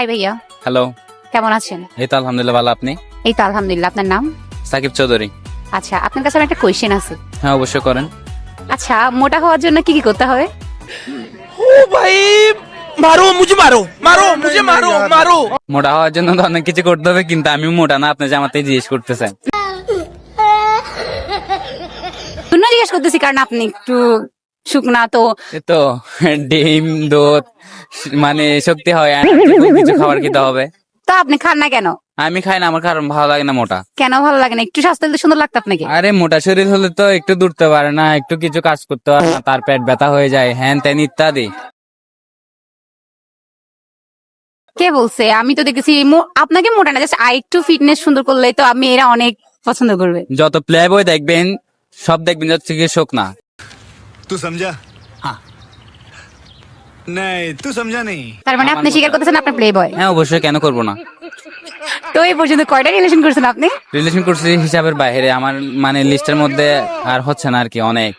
High ভাইয়া, hello. কেমন আছেন? এই তো আলহামদুলিল্লাহ ভালো। আপনি? এই তো আলহামদুলিল্লাহ। আপনার নাম? সাকিব চৌধুরী। আচ্ছা, আপনার কাছে আমার একটা কোয়েশ্চেন আছে। হ্যাঁ অবশ্যই করেন। আচ্ছা, মোটা হওয়ার জন্য কি কি করতে হবে? ओ भाई मारो मुझे मारो मारो मुझे मारो मारो মোটা হওয়ার জন্য তো অনেক কিছু করতে হবে, কিন্তু আমি মোটা না, আপনি যে আমাকে জিজ্ঞেস করতেছেন। শূন্য জিজ্ঞেস করতেছি কারণ আপনি একটু শুকনা তো। এই তো ডিম দুধ মানে শক্তি হয়, আর কিছু খাবার খেতে হবে। তা আপনি খান না কেন? আমি খাই না, আমার কারণ ভালো লাগে না মোটা। কেন ভালো লাগে না? একটু স্বাস্থ্য সুন্দর লাগতো আপনাকে। আরে মোটা শরীর হলে তো একটু দৌড়তে পারে না, একটু কিছু কাজ করতে পারে না, তার পেট ব্যথা হয়ে যায়, হ্যান ত্যান ইত্যাদি। কে বলছে? আমি তো দেখেছি আপনাকে মোটা না, জাস্ট একটু ফিটনেস সুন্দর করলে তো আমি এরা অনেক পছন্দ করবে। যত প্লে বই দেখবেন সব দেখবেন হচ্ছে কি শোক না। तू समझा? हाँ नहीं तू समझा नहीं। তার মানে আপনি স্বীকার করতেছেন আপনার প্লে বয়। হ্যাঁ অবশ্যই, কেন করবো না। তো এই পর্যন্ত কয়টা রিলেশন করছেন আপনি? রিলেশন করছি হিসাবের বাইরে, আমার মানে লিস্টের মধ্যে আর হচ্ছে না আর কি, অনেক।